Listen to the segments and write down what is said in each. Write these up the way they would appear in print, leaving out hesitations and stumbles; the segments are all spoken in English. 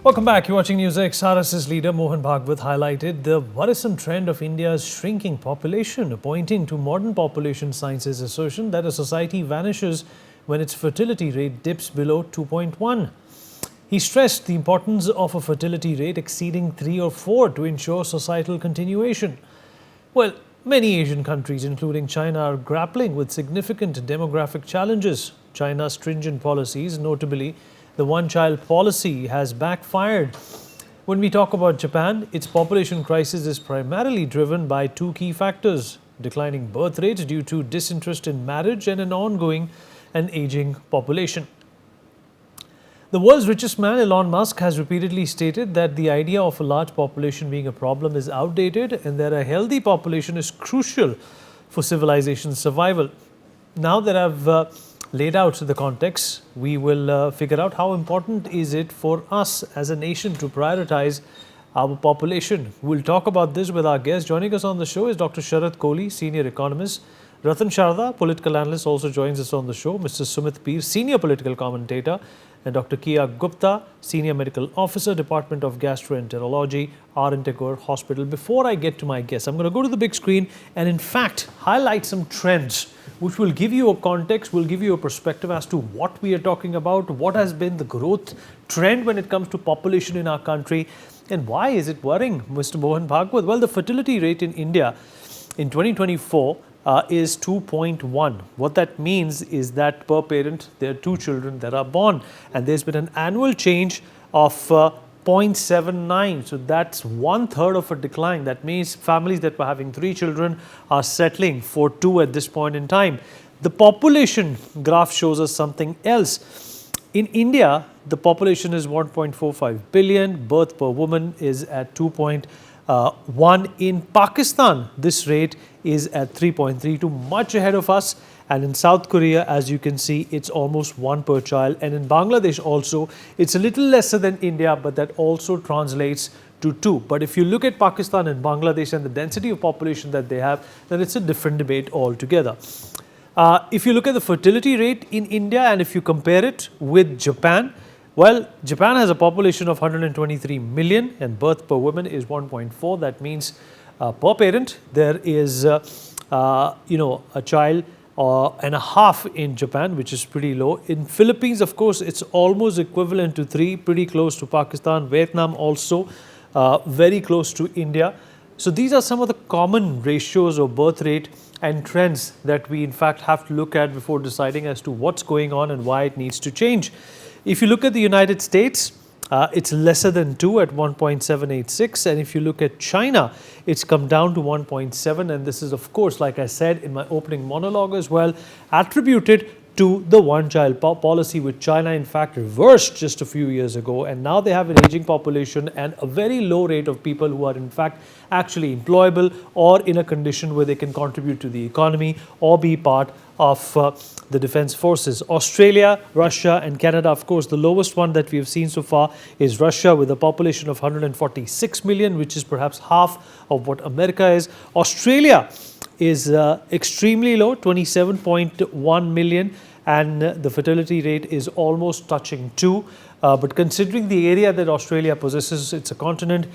Welcome back. You're watching NewsX. RSS leader Mohan Bhagwat highlighted the worrisome trend of India's shrinking population, pointing to modern population science's assertion that a society vanishes when its fertility rate dips below 2.1. He stressed the importance of a fertility rate exceeding 3 or 4 to ensure societal continuation. Well, many Asian countries, including China, are grappling with significant demographic challenges. China's stringent policies, notably the one-child policy, has backfired. When we talk about Japan, its population crisis is primarily driven by two key factors: declining birth rates due to disinterest in marriage and an ongoing and aging population. The world's richest man, Elon Musk, has repeatedly stated that the idea of a large population being a problem is outdated and that a healthy population is crucial for civilization's survival. Now that I've laid out the context, we will figure out how important is it for us as a nation to prioritize our population. We'll talk about this with our guest. Joining us on the show is Dr. Sharat Kohli, senior economist. Ratan Sharda, political analyst, also joins us on the show. Mr. Sumit Peer, senior political commentator. And Dr. Kia Gupta, Senior Medical Officer, Department of Gastroenterology, R.N. Tagore Hospital. Before I get to my guests, I'm going to go to the big screen and in fact highlight some trends which will give you a context, will give you a perspective as to what we are talking about, what has been the growth trend when it comes to population in our country, and why is it worrying Mr. Mohan Bhagwat? Well, the fertility rate in India in 2024 is 2.1. What that means is that per parent, there are 2 children that are born. And there's been an annual change of 0.79. So that's 1/3 of a decline. That means families that were having 3 children are settling for 2 at this point in time. The population graph shows us something else. In India, the population is 1.45 billion. Birth per woman is at 2.1. In Pakistan, this rate is at 3.32, much ahead of us. And in South Korea, as you can see, it's almost 1 per child. And in Bangladesh also, it's a little lesser than India, but that also translates to 2. But if you look at Pakistan and Bangladesh and the density of population that they have, then it's a different debate altogether. If you look at the fertility rate in India and if you compare it with Japan, well, Japan has a population of 123 million and birth per woman is 1.4. That means per parent, there is, a child and a half in Japan, which is pretty low. In Philippines, of course, it's almost equivalent to 3, pretty close to Pakistan. Vietnam also very close to India. So these are some of the common ratios of birth rate and trends that we in fact have to look at before deciding as to what's going on and why it needs to change. If you look at the United States, it's lesser than 2 at 1.786. And if you look at China, it's come down to 1.7. And this is, of course, like I said in my opening monologue as well, attributed to the one-child policy, which China in fact reversed just a few years ago. And now they have an aging population and a very low rate of people who are in fact actually employable or in a condition where they can contribute to the economy or be part of the defense forces. Australia, Russia and Canada, of course, the lowest one that we have seen so far is Russia with a population of 146 million, which is perhaps half of what America is. Australia is extremely low, 27.1 million, and the fertility rate is almost touching 2. But considering the area that Australia possesses, it's a continent,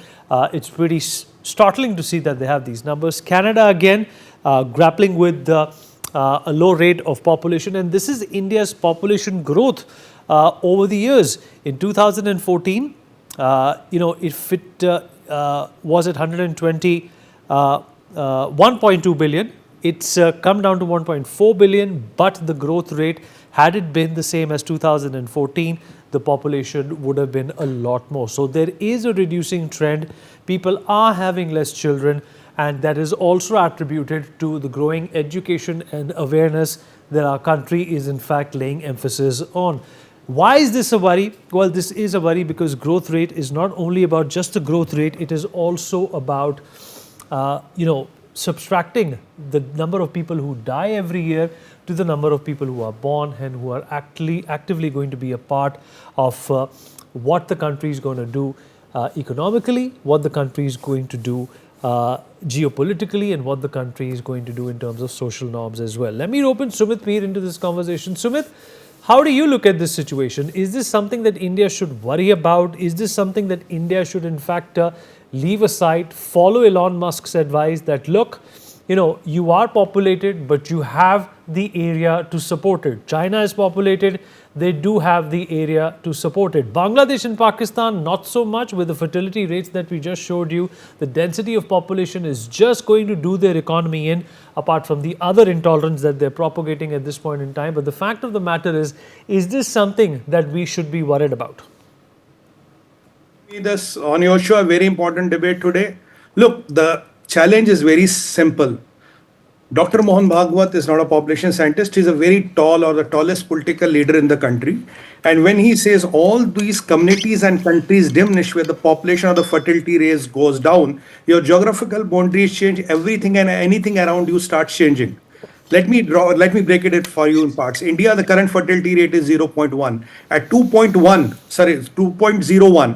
it's pretty startling to see that they have these numbers. Canada again grappling with a low rate of population, and this is India's population growth over the years. In 2014, if it was at 1.2 billion, it's come down to 1.4 billion, but the growth rate, had it been the same as 2014, the population would have been a lot more. So there is a reducing trend. People are having less children, and that is also attributed to the growing education and awareness that our country is in fact laying emphasis on. Why is this a worry? Well, this is a worry because growth rate is not only about just the growth rate, it is also about subtracting the number of people who die every year to the number of people who are born and who are actively going to be a part of what the country is going to do economically, what the country is going to do geopolitically, and what the country is going to do in terms of social norms as well. Let me open Sumit Peer into this conversation. Sumit, How do you look at this situation? Is this something that India should worry about? Is this something that India should in fact leave aside, follow Elon Musk's advice that look, you are populated, but you have the area to support it. China is populated, they do have the area to support it. Bangladesh and Pakistan, not so much with the fertility rates that we just showed you. The density of population is just going to do their economy in, apart from the other intolerance that they're propagating at this point in time. But the fact of the matter is this something that we should be worried about? This on your show, a very important debate today. Look, the challenge is very simple. Dr. Mohan Bhagwat is not a population scientist. He's a very tall or the tallest political leader in the country. And when he says all these communities and countries diminish where the population or the fertility rate goes down, your geographical boundaries change, everything and anything around you starts changing. Let me break it for you in parts. India, the current fertility rate is 0.1. At 2.01.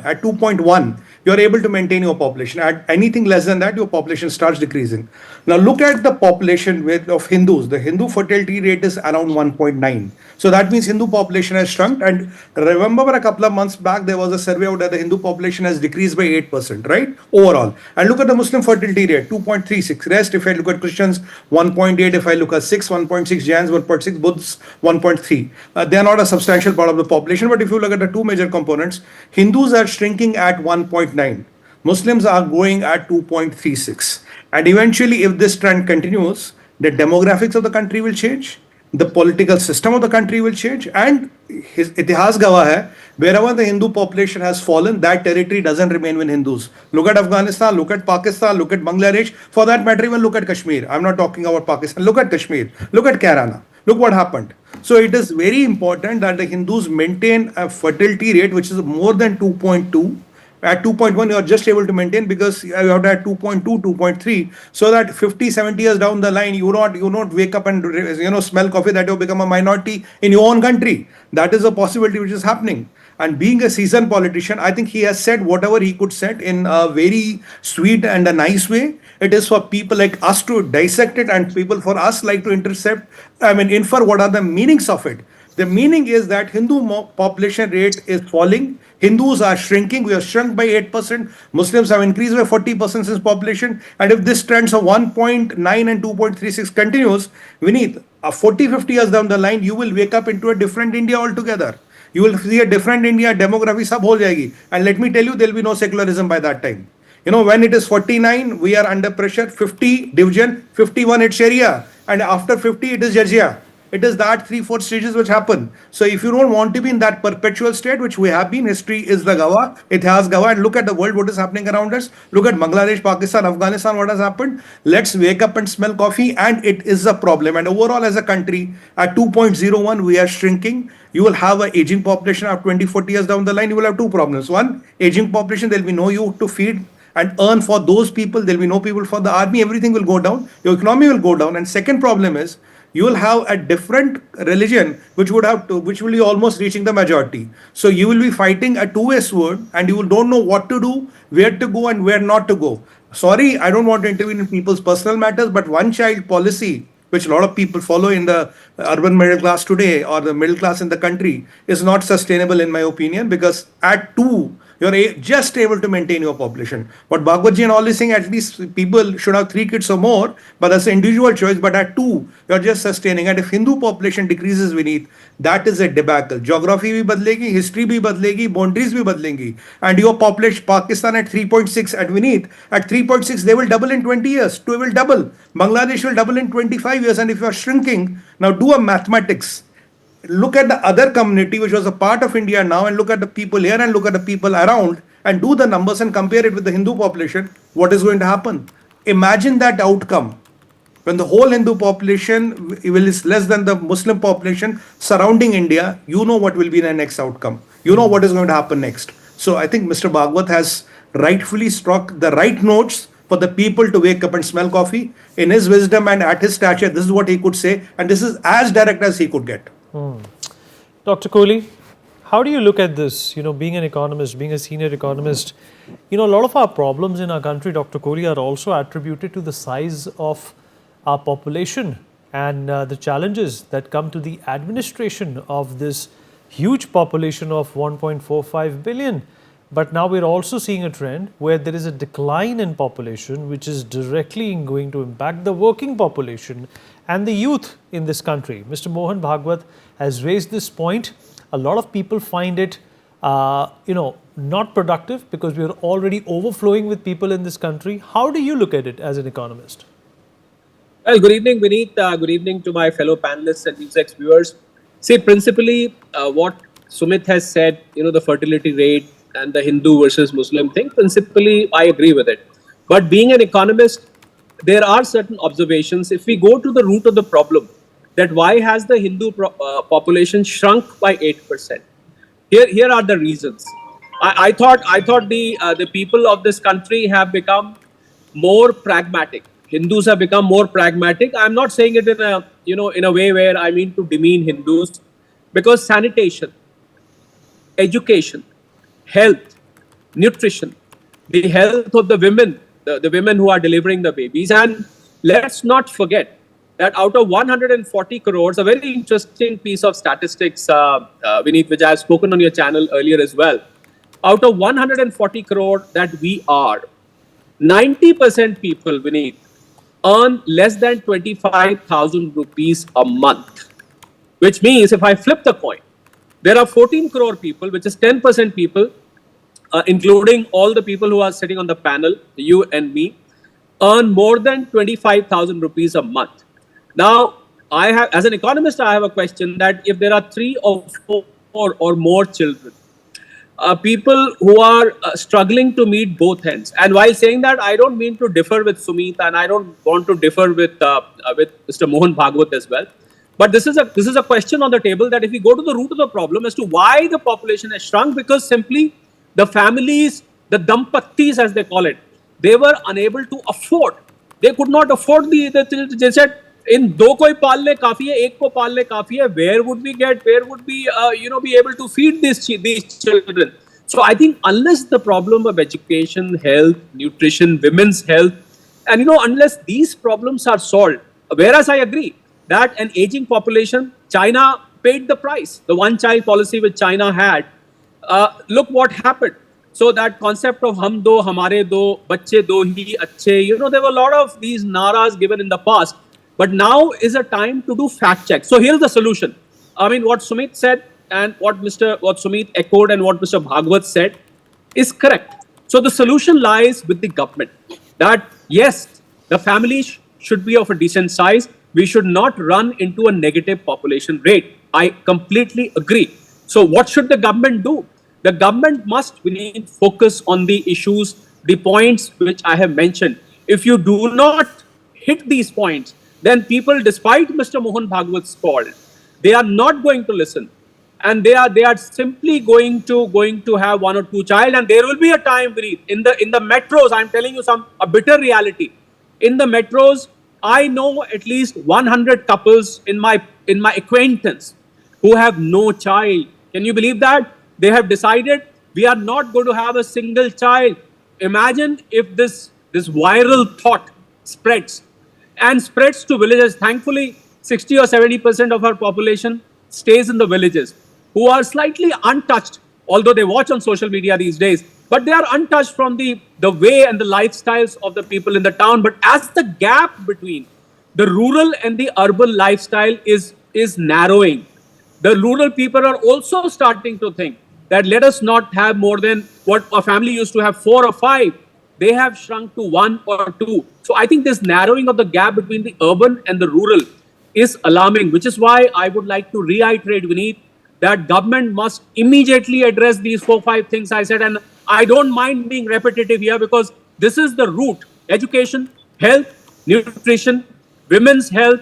At 2.1, you're able to maintain your population. At anything less than that, your population starts decreasing. Now look at the population of Hindus. The Hindu fertility rate is around 1.9. So that means Hindu population has shrunk. And remember a couple of months back, there was a survey out that the Hindu population has decreased by 8%, right? Overall. And look at the Muslim fertility rate, 2.36. Rest, if I look at Christians, 1.8. If I look at 1.6, Jains 1.6, Buddhists 1.3. They are not a substantial part of the population, but if you look at the two major components, Hindus are shrinking at 1.9. Muslims are growing at 2.36. And eventually, if this trend continues, the demographics of the country will change, the political system of the country will change, and his itihas gawah hai, wherever the Hindu population has fallen, that territory doesn't remain with Hindus. Look at Afghanistan, look at Pakistan, look at Bangladesh, for that matter, even look at Kashmir. I'm not talking about Pakistan. Look at Kashmir, look at Kerala, look what happened. So it is very important that the Hindus maintain a fertility rate which is more than 2.2. At 2.1, you are just able to maintain because you have to at 2.2, 2.3, so that 50, 70 years down the line, you not wake up and smell coffee that you become a minority in your own country. That is a possibility which is happening. And being a seasoned politician, I think he has said whatever he could say in a very sweet and a nice way. It is for people like us to dissect it and people for us like to infer what are the meanings of it. The meaning is that Hindu population rate is falling. Hindus are shrinking. We have shrunk by 8%. Muslims have increased by 40% since population. And if this trend of 1.9 and 2.36 continues, Vineet, 40, 50 years down the line, you will wake up into a different India altogether. You will see a different India, demography sab ho jayegi. And let me tell you, there will be no secularism by that time. When it is 49, we are under pressure. 50, division. 51, it's Sharia. And after 50, it is Jizya. It is that 3-4 stages which happen. So if you don't want to be in that perpetual state, which we have been, history is the Gawa, it has Gawa, and look at the world, what is happening around us. Look at Bangladesh, Pakistan, Afghanistan, what has happened. Let's wake up and smell coffee, and it is a problem. And overall, as a country, at 2.01, we are shrinking. You will have an aging population of 20, 40 years down the line. You will have two problems. One, aging population, there will be no youth to feed and earn for those people. There will be no people for the army. Everything will go down. Your economy will go down. And second problem is, you will have a different religion which will be almost reaching the majority. So you will be fighting a two-way sword, and you don't know what to do, where to go and where not to go. Sorry, I don't want to intervene in people's personal matters, but one-child policy, which a lot of people follow in the urban middle class today or the middle class in the country, is not sustainable in my opinion, because at 2, you're just able to maintain your population. But Bhagwatji and all is saying at least people should have 3 kids or more, but that's an individual choice. But at 2, you're just sustaining. And if Hindu population decreases beneath, that is a debacle. Geography bhi badlegi, history bhi badlegi, boundaries bhi badlengi. And your population, Pakistan at 3.6 at beneath, at 3.6, they will double in 20 years. 2 will double. Bangladesh will double in 25 years. And if you are shrinking, now do a mathematics. Look at the other community which was a part of India now, and look at the people here and look at the people around, and do the numbers and compare it with the Hindu population. What is going to happen? Imagine that outcome. When the whole Hindu population is less than the Muslim population surrounding India, you know what will be the next outcome. You know what is going to happen next. So I think Mr. Bhagwat has rightfully struck the right notes for the people to wake up and smell coffee. In his wisdom and at his stature, this is what he could say, and this is as direct as he could get. Dr. Kohli, how do you look at this? Being an economist, being a senior economist, a lot of our problems in our country, Dr. Kohli, are also attributed to the size of our population. and the challenges that come to the administration of this huge population of 1.45 billion. But now we're also seeing a trend where there is a decline in population, which is directly going to impact the working population and the youth in this country. Mr. Mohan Bhagwat has raised this point. A lot of people find it, not productive because we are already overflowing with people in this country. How do you look at it as an economist? Well, good evening, Vineet. Good evening to my fellow panelists and NewsX viewers. See, principally, what Sumit has said, the fertility rate and the Hindu versus Muslim thing, principally, I agree with it. But being an economist, there are certain observations. If we go to the root of the problem, that why has the Hindu population shrunk by 8%? Here are the reasons. I thought the people of this country have become more pragmatic. Hindus have become more pragmatic. I'm not saying it in a way where I mean to demean Hindus, because sanitation, education, health, nutrition, the health of the women, the women who are delivering the babies, and let's not forget that out of 140 crores, a very interesting piece of statistics, Vineet, which I have spoken on your channel earlier as well. Out of 140 crore that we are, 90% people, Vineet, earn less than 25,000 rupees a month. Which means if I flip the coin, there are 14 crore people, which is 10% people, including all the people who are sitting on the panel, you and me, earn more than 25,000 rupees a month. Now, as an economist, I have a question that if there are 3 or 4 or more children, people who are struggling to meet both ends. And while saying that, I don't mean to differ with Sumit, and I don't want to differ with Mr. Mohan Bhagwat as well. But this is a question on the table that if we go to the root of the problem as to why the population has shrunk, because simply the families, the dampattis as they call it, they were unable to afford. They could not afford they said, in do koi paal le kafi hai, ek ko paal le kafi hai. Where would we be able to feed these children? So I think unless the problem of education, health, nutrition, women's health, and unless these problems are solved, whereas I agree that an aging population, China paid the price. The one-child policy which China had, look what happened. So that concept of hum do, hamare do, bacche do hi achhe, there were a lot of these naras given in the past. But now is a time to do fact checks. So here's the solution. I mean, what Sumit said and what Sumit echoed and what Mr. Bhagwat said is correct. So the solution lies with the government. That yes, the families should be of a decent size. We should not run into a negative population rate. I completely agree. So what should the government do? The government must focus on the issues, the points which I have mentioned. If you do not hit these points, then people, despite Mr. Mohan Bhagwat's call, they are not going to listen, and they are simply going to have 1 or 2 child, and there will be a time, in the metros. I'm telling you a bitter reality. In the metros, I know at least 100 couples in my acquaintance who have no child. Can you believe that? They have decided we are not going to have a single child. Imagine if this viral thought spreads to villages. Thankfully, 60 or 70% of our population stays in the villages, who are slightly untouched, although they watch on social media these days, but they are untouched from the way and the lifestyles of the people in the town. But as the gap between the rural and the urban lifestyle is narrowing, the rural people are also starting to think that let us not have more than what a family used to have, 4 or 5. They have shrunk to 1 or 2. So I think this narrowing of the gap between the urban and the rural is alarming, which is why I would like to reiterate, Vineet, that government must immediately address these 4-5 things I said. And I don't mind being repetitive here because this is the root: education, health, nutrition, women's health,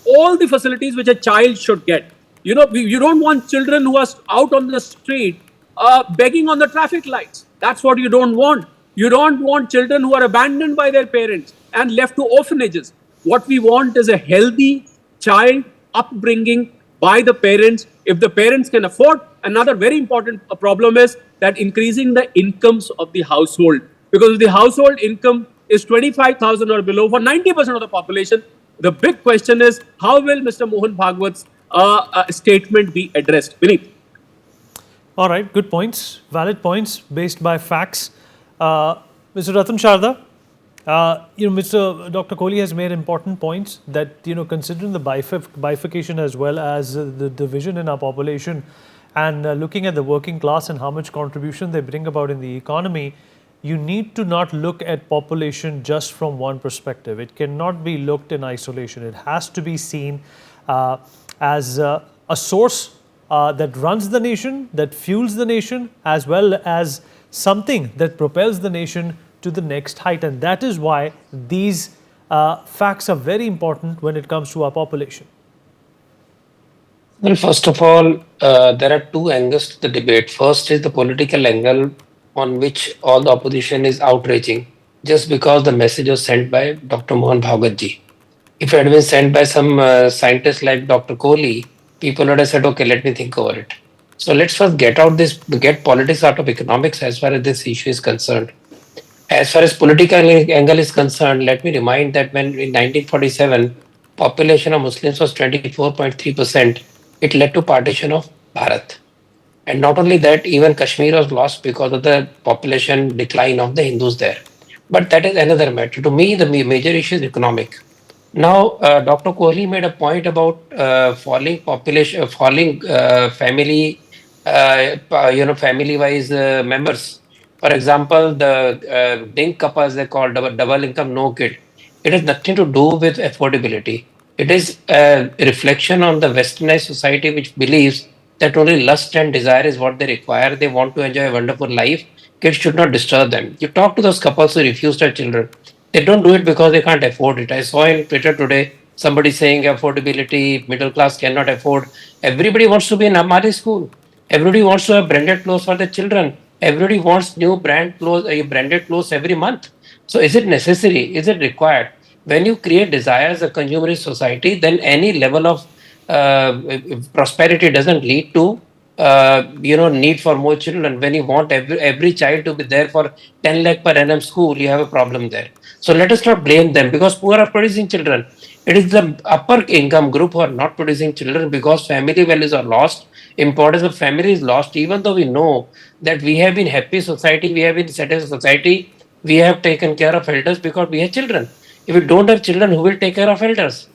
all the facilities which a child should get. You don't want children who are out on the street begging on the traffic lights. That's what you don't want. You don't want children who are abandoned by their parents and left to orphanages. What we want is a healthy child upbringing by the parents. If the parents can afford, another very important problem is that increasing the incomes of the household. Because if the household income is 25,000 or below for 90% of the population, The big question is, how will Mr. Mohan Bhagwat's statement be addressed? Beneath. All right, good points, valid points based by facts. Uh, Mr. Ratan Sharda, Mr. Dr. Kohli has made important points that, considering the bifurcation as well as the division in our population and looking at the working class and how much contribution they bring about in the economy, you need to not look at population just from one perspective. It cannot be looked in isolation. It has to be seen as a source that runs the nation, that fuels the nation, as well as something that propels the nation to the next height. And that is why these facts are very important when it comes to our population. Well, first of all, there are two angles to the debate. First is the political angle on which all the opposition is outraging just because the message was sent by Dr. Mohan Bhagwat ji. If it had been sent by some scientist like Dr. Kohli, people would have said, okay, let me think over it. So let's first get politics out of economics as far as this issue is concerned. As far as political angle is concerned, let me remind that when in 1947, population of Muslims was 24.3%, it led to partition of Bharat. And not only that, even Kashmir was lost because of the population decline of the Hindus there. But that is another matter. To me, the major issue is economic. Now, Dr. Kohli made a point about falling population, falling family-wise members. For example, the Dink couples they call double income, no kid. It has nothing to do with affordability. It is a reflection on the westernized society which believes that only lust and desire is what they require. They want to enjoy a wonderful life. Kids should not disturb them. You talk to those couples who refuse their children. They don't do it because they can't afford it. I saw in Twitter today somebody saying affordability, middle class cannot afford. Everybody wants to be in Amari school. Everybody wants to have branded clothes for their children. Everybody wants new branded clothes every month. So is it necessary? Is it required? When you create desire as a consumerist society, then any level of prosperity doesn't lead to need for more children. When you want every child to be there for 10 lakh per annum school, you have a problem there. So let us not blame them because poor are producing children. It is the upper income group who are not producing children because family values are lost. Importance of family is lost. Even though we know that we have been happy society, we have been settled society, we have taken care of elders because we have children. If we don't have children, who will take care of elders?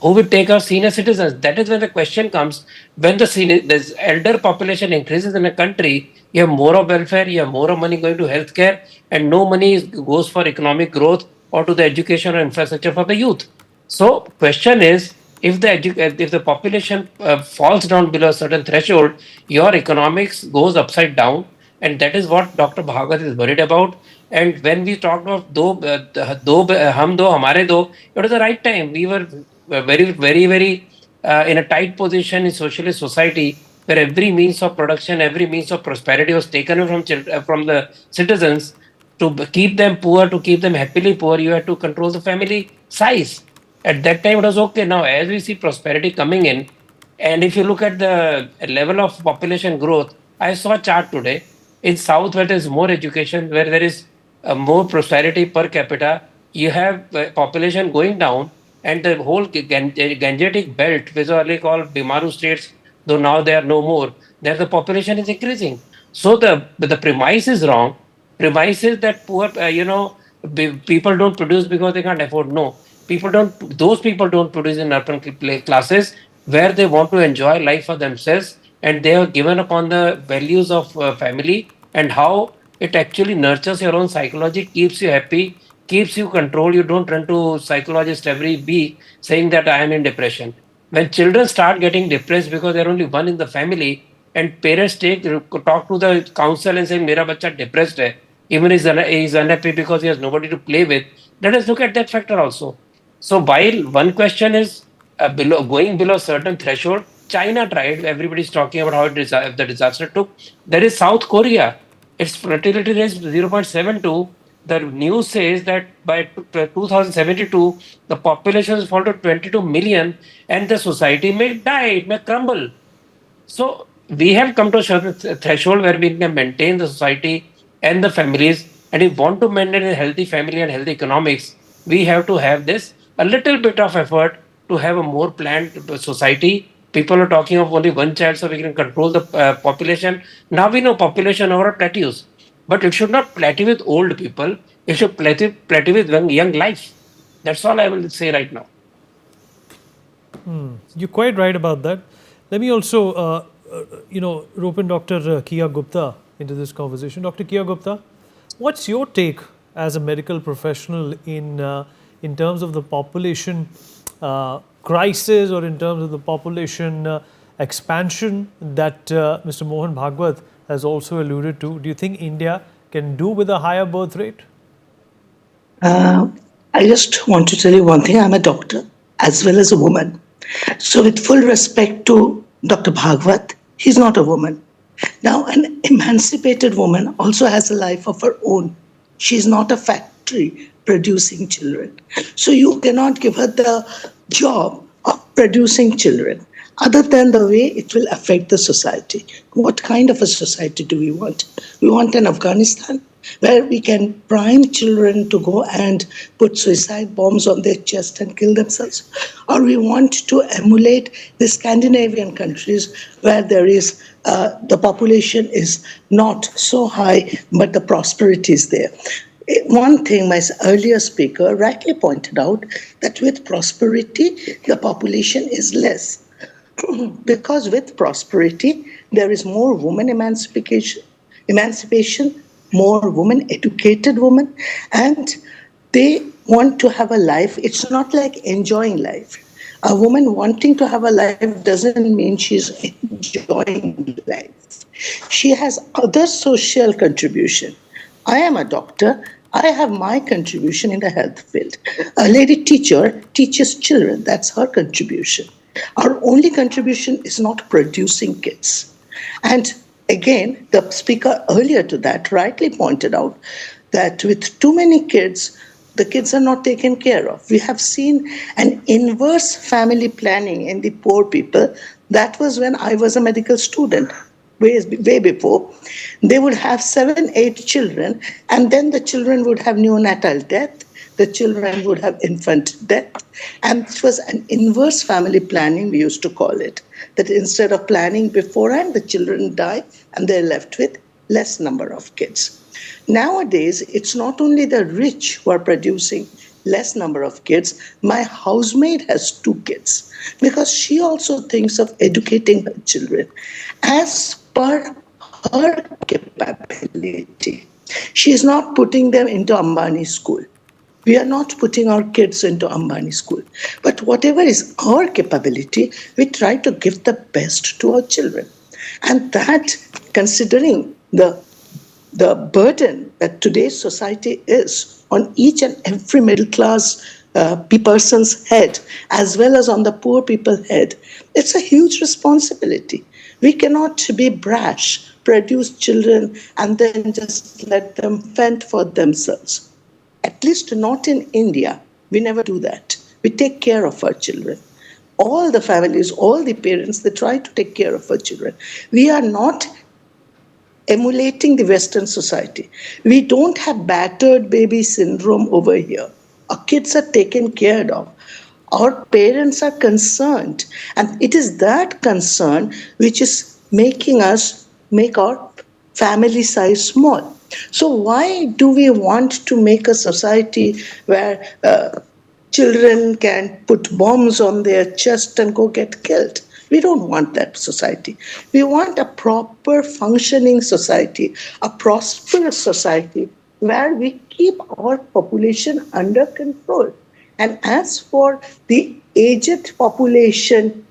Who will take our senior citizens? That is when the question comes. When the elder population increases in a country, you have more of welfare, you have more of money going to healthcare, and no money goes for economic growth or to the education or infrastructure for the youth. So, question is, if the population falls down below a certain threshold, your economics goes upside down, and that is what Dr. Bhagwat is worried about. And when we talked of hum do hamare do, it was the right time. We were very in a tight position in socialist society where every means of production, every means of prosperity was taken away from the citizens. To keep them poor, to keep them happily poor, you had to control the family size. At that time, it was okay. Now, as we see prosperity coming in, and if you look at the level of population growth, I saw a chart today in South where there is more education, where there is more prosperity per capita. You have population going down, and the whole Gangetic belt, which was earlier called Bimaru states, though now they are no more, there the population is increasing. So the premise is wrong. Premise is that poor, people don't produce because they can't afford. No, those people don't produce in urban classes where they want to enjoy life for themselves and they are given upon the values of family and how it actually nurtures your own psychology, keeps you happy, keeps you control. You don't run to psychologist every week saying that I am in depression. When children start getting depressed because they're only one in the family and parents talk to the counsel and say mera bacha depressed hai, even he's unhappy because he has nobody to play with. Let us look at that factor also. So while one question is going below a certain threshold, China tried. Everybody's talking about how the disaster took. There is South Korea. Its fertility rate is 0.72. The news says that by 2072, the population will fall to 22 million and the society may die, it may crumble. So we have come to a certain threshold where we can maintain the society and the families. And if we want to maintain a healthy family and healthy economics, we have to have this a little bit of effort to have a more planned society. People are talking of only one child so we can control the population. Now we know population over plateaus, but it should not plateau with old people. It should plateau with young life. That's all I will say right now. You're quite right about that. Let me also, rope in Dr. Kia Gupta into this conversation. Dr. Kia Gupta, what's your take as a medical professional in terms of the population crisis, or in terms of the population expansion that Mr. Mohan Bhagwat has also alluded to? Do you think India can do with a higher birth rate? Uh, I just want to tell you one thing. I'm a doctor as well as a woman. So, with full respect to Dr. Bhagwat, he's not a woman. Now, an emancipated woman also has a life of her own. She's not a factory producing children. So, you cannot give her the job of producing children, other than the way it will affect the society. What kind of a society do we want? We want an Afghanistan where we can prime children to go and put suicide bombs on their chest and kill themselves? Or we want to emulate the Scandinavian countries where there is the population is not so high, but the prosperity is there. One thing my earlier speaker rightly pointed out, that with prosperity, the population is less. Because with prosperity, there is more women emancipation, more women, educated women, and they want to have a life. It's not like enjoying life. A woman wanting to have a life doesn't mean she's enjoying life. She has other social contribution. I am a doctor. I have my contribution in the health field. A lady teacher teaches children. That's her contribution. Our only contribution is not producing kids. And again, the speaker earlier to that rightly pointed out that with too many kids, the kids are not taken care of. We have seen an inverse family planning in the poor people. That was when I was a medical student, way before. They would have 7, 8 children, and then the children would have neonatal death. The children would have infant death. And it was an inverse family planning, we used to call it. That instead of planning beforehand, the children die and they're left with less number of kids. Nowadays, it's not only the rich who are producing less number of kids. My housemaid has 2 kids because she also thinks of educating her children as per her capability. She is not putting them into Ambani school. We are not putting our kids into Ambani school. But whatever is our capability, we try to give the best to our children. And that, considering the burden that today's society is on each and every middle class person's head, as well as on the poor people's head, it's a huge responsibility. We cannot be brash, produce children, and then just let them fend for themselves. At least not in India. We never do that. We take care of our children. All the families, all the parents, they try to take care of our children. We are not emulating the Western society. We don't have battered baby syndrome over here. Our kids are taken care of. Our parents are concerned. And it is that concern which is making us make our family size small. So why do we want to make a society where children can put bombs on their chest and go get killed? We don't want that society. We want a proper functioning society, a prosperous society where we keep our population under control. And as for the aged population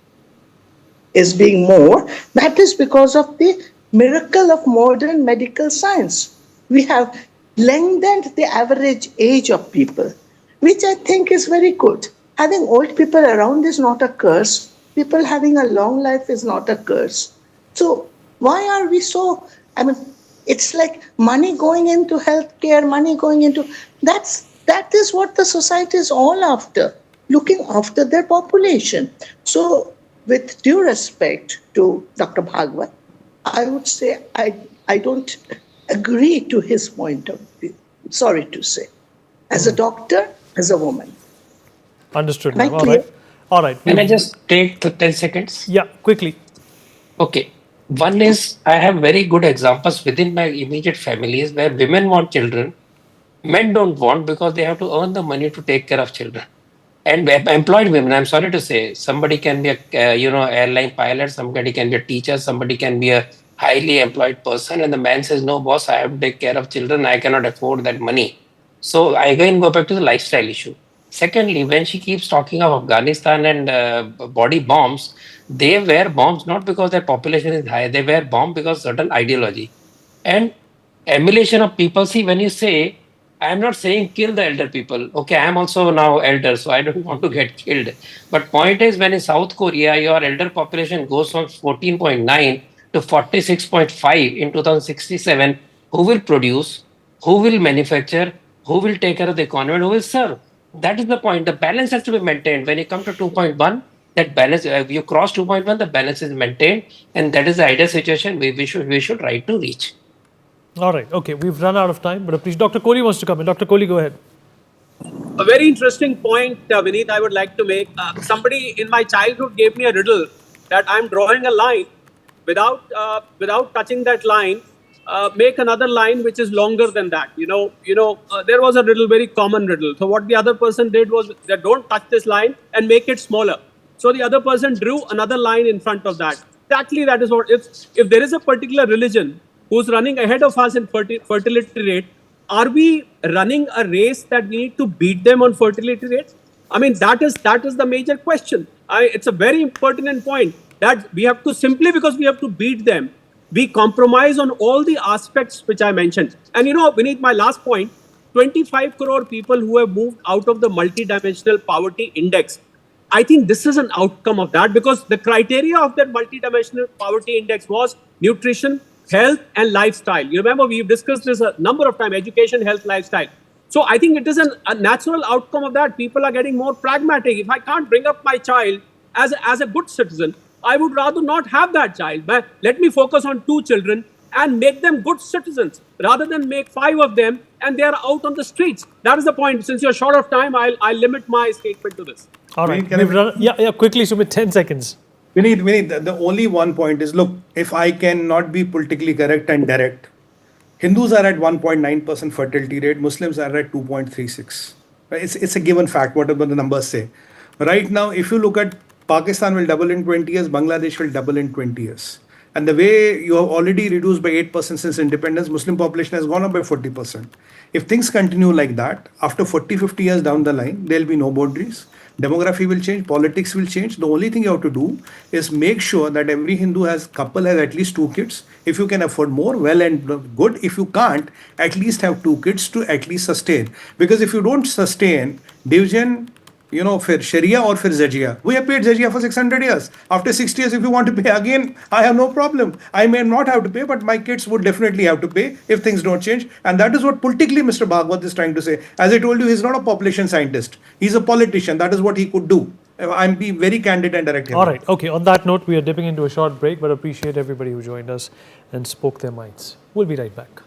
is being more, that is because of the miracle of modern medical science. We have lengthened the average age of people, which I think is very good. Having old people around is not a curse. People having a long life is not a curse. So why are we so, it's like money going into healthcare, money going into, that is what the society is all after, looking after their population. So with due respect to Dr. Bhagwat, I would say I don't agree to his point of view. Sorry to say. As a doctor, as a woman. Understood, Am I ma'am. All clear? right. All right. Can I just take the 10 seconds? Yeah, quickly. Okay. One is I have very good examples within my immediate families where women want children, men don't want because they have to earn the money to take care of children. And employed women, I'm sorry to say, somebody can be a airline pilot, somebody can be a teacher, somebody can be a highly employed person, and the man says, "No, boss, I have to take care of children. I cannot afford that money." So I again go back to the lifestyle issue. Secondly, when she keeps talking of Afghanistan and body bombs, they wear bombs not because their population is high. They wear bomb because certain ideology and emulation of people. See, when you say, I'm not saying kill the elder people. Okay, I'm also now elder, so I don't want to get killed. But point is, when in South Korea, your elder population goes from 14.9 to 46.5 in 2067, who will produce, who will manufacture, who will take care of the economy, and who will serve? That is the point. The balance has to be maintained. When you come to 2.1, that balance, you cross 2.1, the balance is maintained, and that is the ideal situation we should try to reach. All right. Okay, we've run out of time, but please, Dr. Kohli wants to come in. Dr. Kohli, go ahead. A very interesting point, Vineet, I would like to make. Somebody in my childhood gave me a riddle that I'm drawing a line without touching that line. Make another line which is longer than that. There was a riddle, very common riddle. So what the other person did was that don't touch this line and make it smaller. So the other person drew another line in front of that. Exactly, that is what. If there is a particular religion who's running ahead of us in fertility rate, are we running a race that we need to beat them on fertility rates? I mean, that is the major question. It's a very pertinent point that we have to, simply because we have to beat them, we compromise on all the aspects which I mentioned. And beneath my last point, 25 crore people who have moved out of the multidimensional poverty index. I think this is an outcome of that, because the criteria of that multidimensional poverty index was nutrition, health, and lifestyle. You remember, we've discussed this a number of times: education, health, lifestyle. So I think it is a natural outcome of that. People are getting more pragmatic. If I can't bring up my child as a good citizen, I would rather not have that child. But let me focus on 2 children and make them good citizens rather than make 5 of them and they are out on the streets. That is the point. Since you're short of time, I'll limit my statement to this. All right. Can I- We've run. Yeah. Quickly, Sumit. 10 seconds. We need the only one point is, look, if I cannot be politically correct and direct, Hindus are at 1.9% fertility rate, Muslims are at 2.36. Right? It's a given fact, whatever the numbers say. Right now, if you look at Pakistan will double in 20 years, Bangladesh will double in 20 years. And the way you have already reduced by 8% since independence, Muslim population has gone up by 40%. If things continue like that, after 40, 50 years down the line, there'll be no boundaries. Demography will change, politics will change. The only thing you have to do is make sure that every Hindu couple has at least 2 kids. If you can afford more, well and good. If you can't, at least have 2 kids to at least sustain. Because if you don't sustain, division, फिर Sharia or फिर Zajia. We have paid Zajia for 600 years. After 60 years, if you want to pay again, I have no problem. I may not have to pay, but my kids would definitely have to pay if things don't change. And that is what politically Mr. Bhagwat is trying to say. As I told you, he's not a population scientist. He's a politician. That is what he could do. I'm being very candid and direct here. All right. Okay. On that note, we are dipping into a short break, but appreciate everybody who joined us and spoke their minds. We'll be right back.